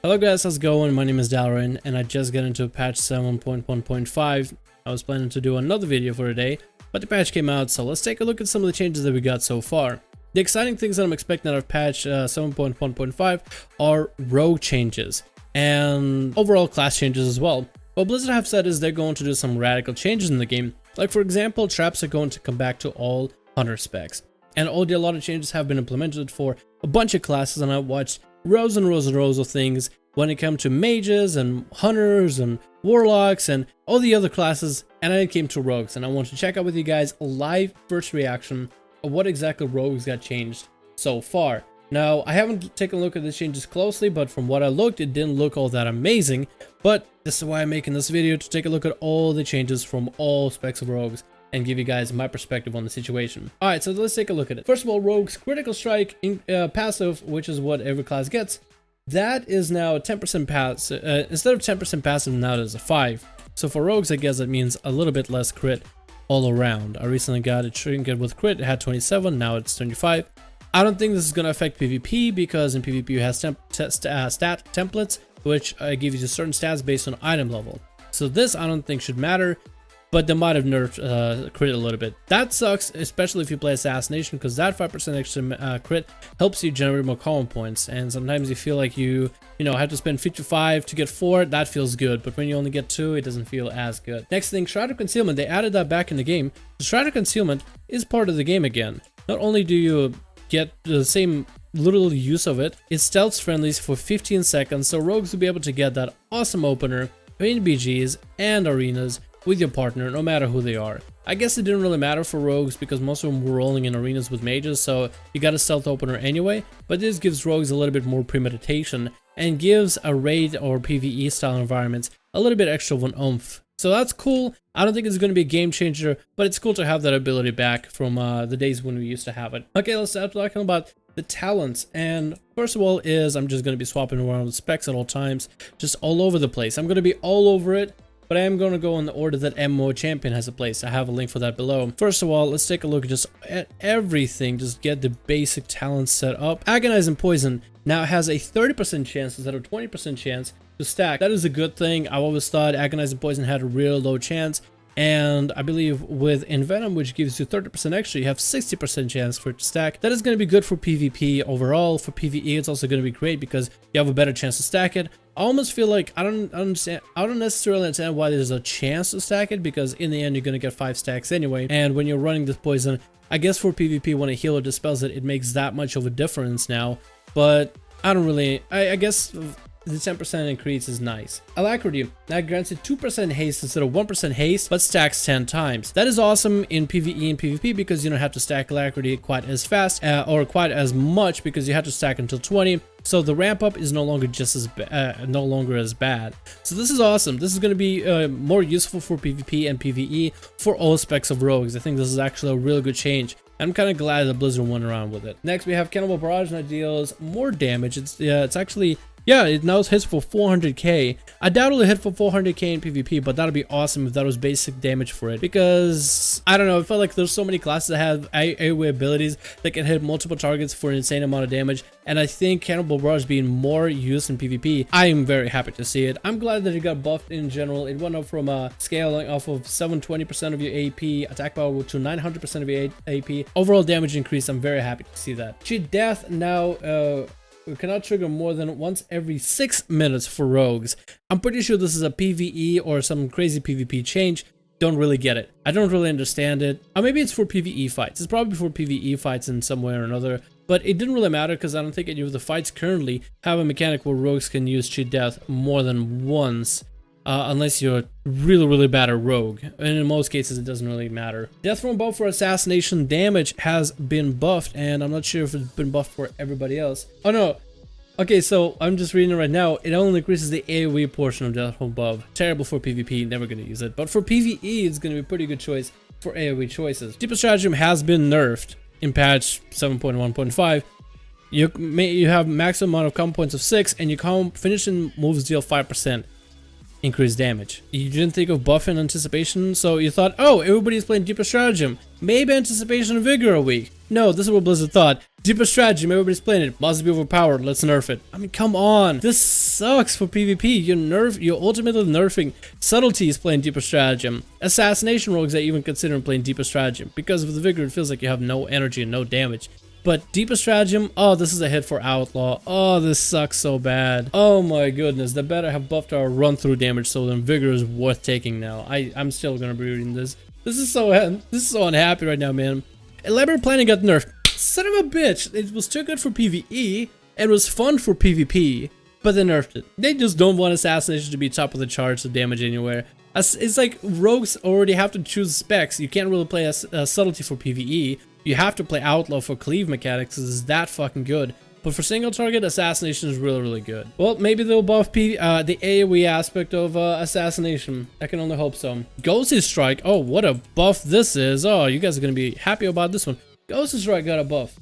Hello guys, how's it going? My name is Dalrin and I just got into patch 7.1.5. I was planning to do another video for today, but the patch came out, so let's take a look at some of the changes that we got so far. The exciting things that I'm expecting out of patch 7.1.5 are rogue changes and overall class changes as well. What Blizzard have said is they're going to do some radical changes in the game. Like for example, traps are going to come back to all hunter specs. And a lot of changes have been implemented for a bunch of classes, and I watched rows and rows and rows of things when it comes to mages and hunters and warlocks and all the other classes, and then it came to rogues, and I want to check out with you guys a live first reaction of what exactly rogues got changed so far. Now, I haven't taken a look at the changes closely, but from what I looked, it didn't look all that amazing, but this is why I'm making this video, to take a look at all the changes from all specs of rogues and give you guys my perspective on the situation. Alright, so let's take a look at it. First of all, Rogue's Critical Strike passive, which is what every class gets, that is now 10% passive. Instead of 10% passive, now it is a 5. So for Rogues, I guess that means a little bit less crit all around. I recently got a trinket with crit, it had 27, now it's 25. I don't think this is going to affect PvP, because in PvP you have stat templates, which give you certain stats based on item level. So this I don't think should matter. But they might have nerfed crit a little bit. That sucks, especially if you play Assassination, because that 5% extra crit helps you generate more common points. And sometimes you feel like you have to spend 55 to get 4. That feels good, but when you only get 2, it doesn't feel as good. Next thing, Shroud of Concealment. They added that back in the game. The Shroud of Concealment is part of the game again. Not only do you get the same little use of it, it stealths friendlies for 15 seconds, so rogues will be able to get that awesome opener in BGs and arenas with your partner, no matter who they are. I guess it didn't really matter for rogues because most of them were rolling in arenas with mages, so you got a stealth opener anyway, but this gives rogues a little bit more premeditation and gives a raid or PvE style environments a little bit extra of an oomph. So that's cool. I don't think it's going to be a game changer, but it's cool to have that ability back from the days when we used to have it. Okay, let's start talking about the talents. And first of all is I'm just going to be swapping around the specs at all times, just all over the place. I'm going to be all over it, but I am going to go in the order that MMO Champion has a place. I have a link for that below. First of all, let's take a look just at everything. Just get the basic talents set up. Agonize and Poison now has a 30% chance instead of 20% chance to stack. That is a good thing. I always thought Agonize and Poison had a real low chance. And I believe with Envenom, which gives you 30% extra, you have 60% chance for it to stack. That is going to be good for PvP overall. For PvE, it's also going to be great because you have a better chance to stack it. I almost feel like I don't necessarily understand why there's a chance to stack it, because in the end you're going to get 5 stacks anyway. And when you're running this poison, I guess for PvP, when a healer dispels it, it makes that much of a difference now. But I don't really, I guess the 10% increase is nice. Alacrity, that grants you 2% haste instead of 1% haste, but stacks 10 times. That is awesome in PvE and PvP because you don't have to stack Alacrity quite as fast or quite as much, because you have to stack until 20. So the ramp up is no longer as bad. So this is awesome. This is going to be more useful for PvP and PvE for all specs of rogues. I think this is actually a really good change. I'm kind of glad that Blizzard went around with it. Next we have Cannibal Barrage, and it deals more damage. It's actually, yeah, it now hits for 400k. I doubt it'll hit for 400k in PvP, but that'd be awesome if that was basic damage for it. Because, I don't know, I feel like there's so many classes that have AoE abilities that can hit multiple targets for an insane amount of damage. And I think Cannibal Barrage being more used in PvP, I am very happy to see it. I'm glad that it got buffed in general. It went up from a scaling off of 720% of your AP, attack power to 900% of your AP. Overall damage increase, I'm very happy to see that. Cheat Death now, we cannot trigger more than once every 6 minutes for rogues. I'm pretty sure this is a PvE or some crazy PvP change. Don't really get it. I don't really understand it. Or maybe it's for PvE fights. It's probably for PvE fights in some way or another. But it didn't really matter because I don't think any of the fights currently have a mechanic where rogues can use Cheat Death more than once. Unless you're really bad at rogue, and in most cases it doesn't really matter. Death from above for assassination damage has been buffed, and I'm not sure if it's been buffed for everybody else. Oh no, okay, so I'm just reading it right now. It only increases the AoE portion of Death from above. Terrible for PvP, never gonna use it. But for PvE, it's gonna be a pretty good choice for AoE choices. Deepest Stratagem has been nerfed in patch 7.1.5. You have maximum amount of common points of 6, and your finishing moves deal 5%. increased damage. You didn't think of buff in anticipation, so you thought, oh, everybody's playing Deeper Stratagem. Maybe anticipation and vigor are weak. No, this is what Blizzard thought. Deeper Stratagem, everybody's playing it. Must be overpowered. Let's nerf it. I mean, come on. This sucks for PvP. You're ultimately nerfing subtleties playing Deeper Stratagem. Assassination rogues are even considering playing Deeper Stratagem. Because of the vigor, it feels like you have no energy and no damage. But Deeper Stratagem, oh, this is a hit for Outlaw. Oh, this sucks so bad. Oh my goodness, they better have buffed our run-through damage so then vigor is worth taking now. I'm still gonna be reading this. This is so unhappy right now, man. Elaborate planning got nerfed. Son of a bitch, it was too good for PvE, and it was fun for PvP, but they nerfed it. They just don't want Assassination to be top of the charts of damage anywhere. It's like rogues already have to choose specs. You can't really play a subtlety for PvE. You have to play Outlaw for cleave mechanics because it's that fucking good. But for single target, Assassination is really, really good. Well, maybe they'll buff the AoE aspect of Assassination. I can only hope so. Ghostly Strike. Oh, what a buff this is. Oh, you guys are going to be happy about this one. Ghostly Strike got a buff.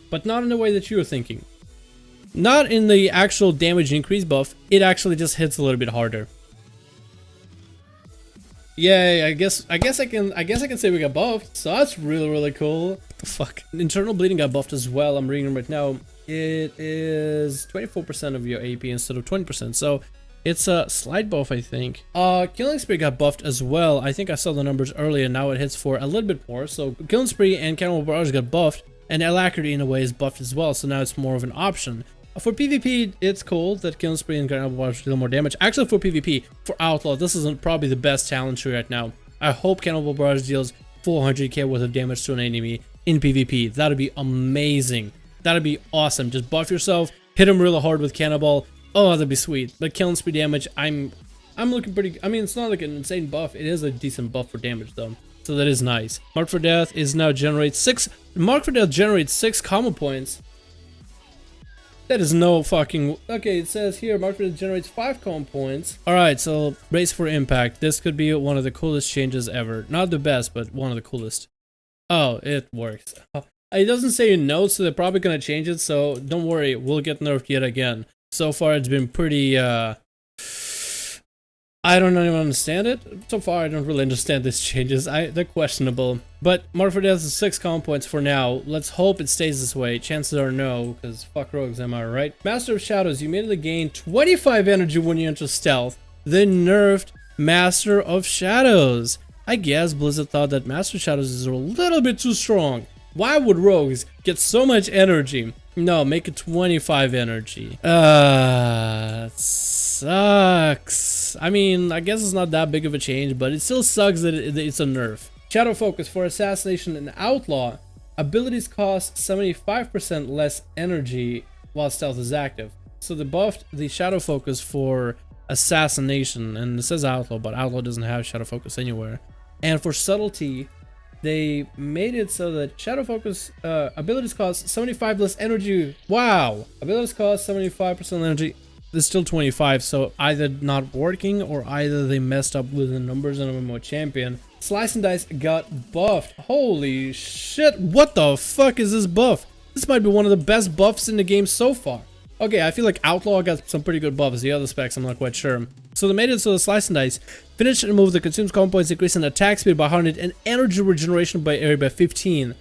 But not in the way that you were thinking. Not in the actual damage increase buff. It actually just hits a little bit harder. Yeah, I guess I can say we got buffed, so that's really, really cool. What the fuck? Internal bleeding got buffed as well. I'm reading right now. It is 24% of your AP instead of 20%, so it's a slight buff, I think. Killing Spree got buffed as well. I think I saw the numbers earlier. Now it hits for a little bit more. So Killing Spree and Cannibal Barrage got buffed, and Alacrity in a way is buffed as well. So now it's more of an option. For PvP, it's cool that Killing Spree and Cannibal Barrage deal more damage. Actually, for PvP, for Outlaw, this isn't probably the best talent tree right now. I hope Cannibal Barrage deals 400k worth of damage to an enemy in PvP. That'd be amazing. That'd be awesome. Just buff yourself, hit him really hard with Cannibal. Oh, that'd be sweet. But Killing Spree damage, I'm looking pretty. I mean, it's not like an insane buff. It is a decent buff for damage though. So that is nice. Mark for Death is now generates 6. Mark for Death generates 6 combo points. That is no fucking... Okay, it says here, Mark for Death generates 5 combo points. Alright, so brace for impact. This could be one of the coolest changes ever. Not the best, but one of the coolest. Oh, it works. It doesn't say no, so they're probably gonna change it, so don't worry, we'll get nerfed yet again. So far, it's been pretty, I don't even understand it. So far, I don't really understand these changes. They're questionable. But Mark for Death is 6 combo points for now. Let's hope it stays this way. Chances are no, because fuck rogues, am I right? Master of Shadows, you immediately gain 25 energy when you enter stealth. They nerfed Master of Shadows. I guess Blizzard thought that Master of Shadows is a little bit too strong. Why would rogues get so much energy? No, make it 25 energy. It sucks. I mean, I guess it's not that big of a change, but it still sucks that it's a nerf. Shadow Focus for Assassination and Outlaw. Abilities cost 75% less energy while stealth is active. So they buffed the Shadow Focus for Assassination, and it says Outlaw, but Outlaw doesn't have Shadow Focus anywhere. And for Subtlety, they made it so that Shadow Focus abilities cost 75 less energy. Wow! Abilities cost 75% energy. There's still 25, so either not working or either they messed up with the numbers in MMO Champion. Slice and Dice got buffed. Holy shit, what the fuck is this buff? This might be one of the best buffs in the game so far. Okay, I feel like Outlaw got some pretty good buffs. The other specs, I'm not quite sure. So they made it so the Slice and Dice finish and move the consumes combo points, increasing attack speed by 100 and energy regeneration by area by 15.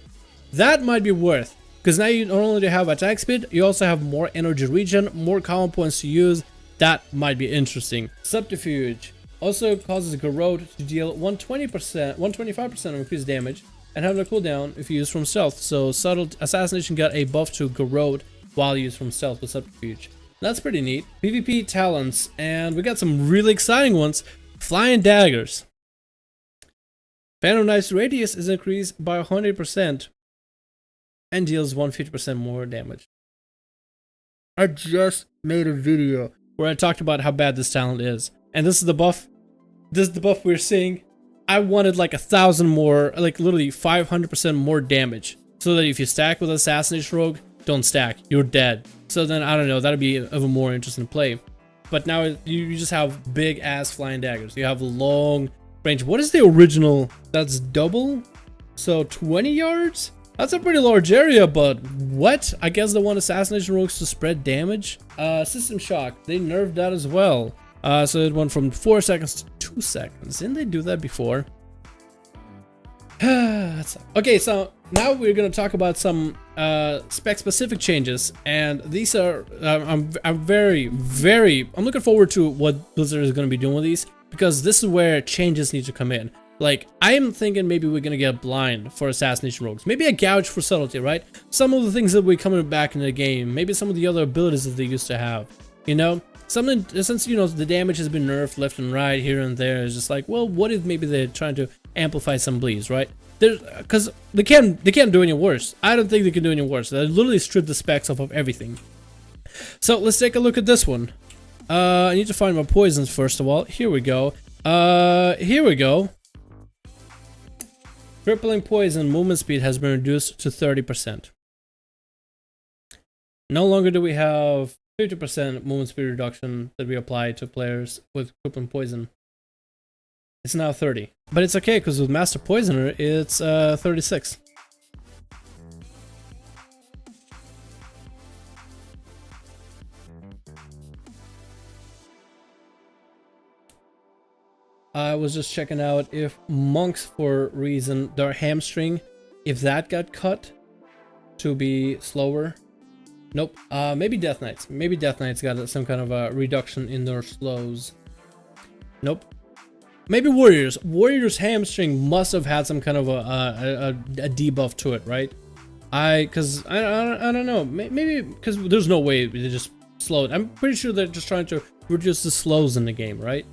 That might be worth, because now you not only have attack speed, you also have more energy regen, more combo points to use. That might be interesting. Subterfuge also causes Garrote to deal 125% of increased damage and have no cooldown if you use from stealth. So Subtle Assassination got a buff to Garrote while used from stealth with Subterfuge. That's pretty neat. PvP talents, and we got some really exciting ones. Flying Daggers. Phantom Knife's radius is increased by 100% and deals 150% more damage. I just made a video where I talked about how bad this talent is, and this is the buff. This is the buff we're seeing. I wanted like 1,000 more, like literally 500% more damage, so that if you stack with Assassination Rogue, don't stack, you're dead. So then, I don't know, that'd be of a more interesting play. But now you just have big ass Flying Daggers. You have long range. What is the original? That's double? So 20 yards? That's a pretty large area, but what? I guess they want Assassination Rogues to spread damage? System Shock, they nerfed that as well. So it went from 4 seconds to 2 seconds. Didn't they do that before? Okay, so now we're gonna talk about some spec specific changes, and these are I'm looking forward to what Blizzard is gonna be doing with these, because this is where changes need to come in. Like, I am thinking maybe we're gonna get blind for Assassination Rogues, maybe a gouge for subtlety, right? Some of the things that will be coming back in the game, maybe some of the other abilities that they used to have, you know? Something, since, you know, the damage has been nerfed left and right, here and there, is just like, well, what if maybe they're trying to amplify some bleeds, right? Because they can't do any worse. I don't think they can do any worse. They literally strip the specs off of everything. So let's take a look at this one. I need to find my poisons first of all. Here we go. Here we go. Crippling poison movement speed has been reduced to 30%. No longer do we have 50% movement speed reduction that we apply to players with crippling poison. It's now 30. But it's okay, because with Master Poisoner, it's 36. I was just checking out if monks, for reason, their hamstring, if that got cut to be slower. Nope. Maybe Death Knights. Maybe Death Knights got some kind of a reduction in their slows. Nope. Maybe Warriors. Warriors' hamstring must have had some kind of a debuff to it, right? I don't know. Maybe because there's no way they just slowed. I'm pretty sure they're just trying to reduce the slows in the game, right?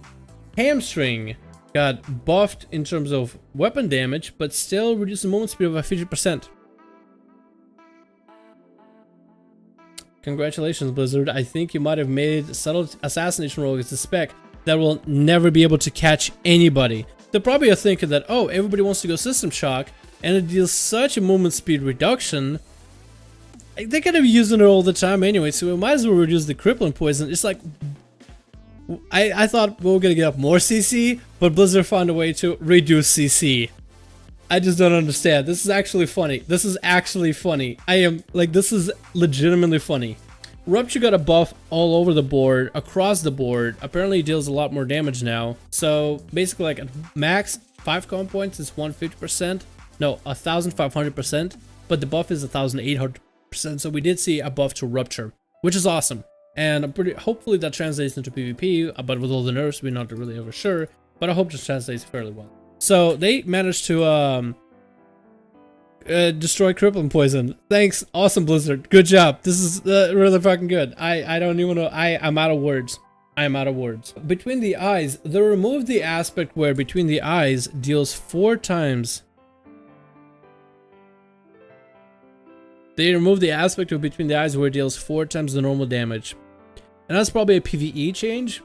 Hamstring got buffed in terms of weapon damage, but still reduced the movement speed by 50%. Congratulations, Blizzard. I think you might have made subtle Assassination Rogues a spec that will never be able to catch anybody. They probably are thinking that, oh, everybody wants to go System Shock, and it deals such a movement speed reduction. They're gonna be using it all the time anyway, so we might as well reduce the crippling poison. It's like, I thought we were gonna get up more CC, but Blizzard found a way to reduce CC. I just don't understand. This is actually funny. This is actually funny. I am, like, this is legitimately funny. Rupture got a buff all over the board, across the board. Apparently it deals a lot more damage now. So basically, like, at max 5 comp points is 150%. No, 1,500%. But the buff is 1,800%. So we did see a buff to Rupture, which is awesome. And I'm hopefully that translates into PvP. But with all the nerfs, we're not really ever sure. But I hope this translates fairly well. So they managed to destroy crippling poison. Thanks, awesome, Blizzard. Good job. This is really fucking good. I don't even know. I'm out of words. I am out of words. Between the eyes, they removed the aspect where between the eyes deals 4 times. They removed the aspect of between the eyes where it deals 4 times the normal damage. And that's probably a PvE change.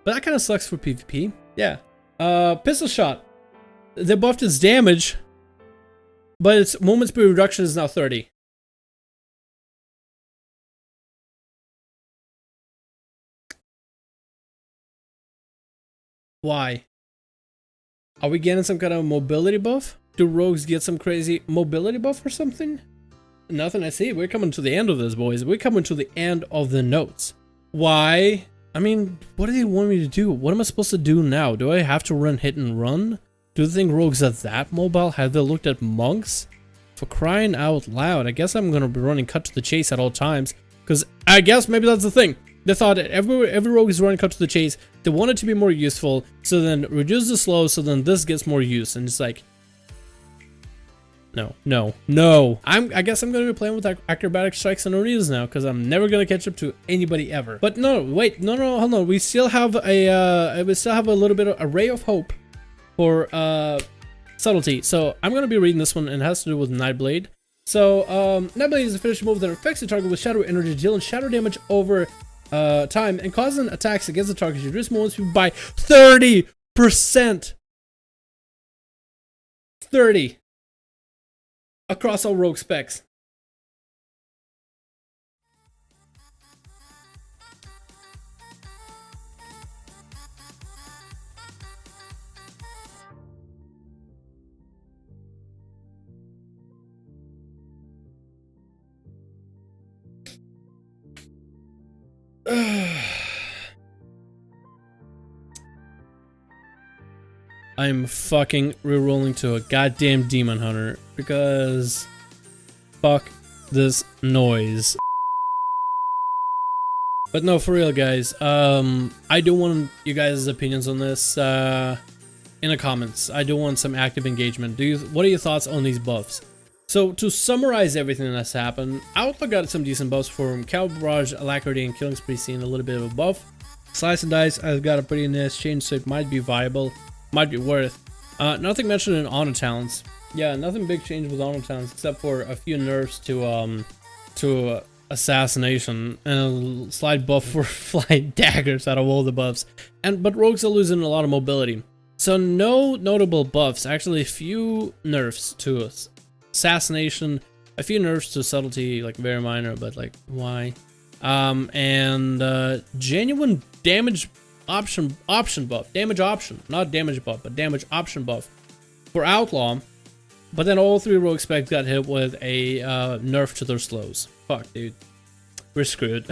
But that kind of sucks for PvP. Yeah. Pistol shot. They buffed its damage, but its movement speed reduction is now 30. Why? Are we getting some kind of mobility buff? Do rogues get some crazy mobility buff or something? Nothing I see. We're coming to the end of this, boys. We're coming to the end of the notes. Why? I mean, what do they want me to do? What am I supposed to do now? Do I have to run hit and run? Do they think rogues are that mobile? Have they looked at monks? For crying out loud, I guess I'm gonna be running cut to the chase at all times. Because I guess maybe that's the thing. They thought that every rogue is running cut to the chase. They want it to be more useful, so then reduce the slow, so then this gets more use. And it's like, no. I guess I'm gonna be playing with acrobatic strikes and arenas now, because I'm never gonna catch up to anybody ever. But no, wait, no, hold on. We still have a little bit of a ray of hope for subtlety. So I'm gonna be reading this one, and it has to do with Nightblade. So Nightblade is a finished move that affects the target with shadow energy, dealing shadow damage over time and causing attacks against the target to reduce movement speed by 30%. 30 across all rogue specs. I'm fucking rerolling to a goddamn Demon Hunter because fuck this noise. But no, for real guys, I do want you guys' opinions on this in the comments. I do want some active engagement. What are your thoughts on these buffs? So to summarize everything that's happened, Outlaw got some decent buffs from Caliber Barrage, Alacrity, and Killing Spree, seeing a little bit of a buff. Slice and Dice has got a pretty nice change, so it might be viable, might be worth. Nothing mentioned in honor talents. Yeah, nothing big change with honor talents except for a few nerfs to Assassination and a slight buff for flying daggers out of all the buffs. But rogues are losing a lot of mobility. So no notable buffs, actually a few nerfs to Assassination, a few nerfs to subtlety, like very minor, but like why? And genuine damage option buff, damage option, not damage buff, but damage option buff for Outlaw. But then all three rogue specs got hit with a nerf to their slows. Fuck, dude. We're screwed.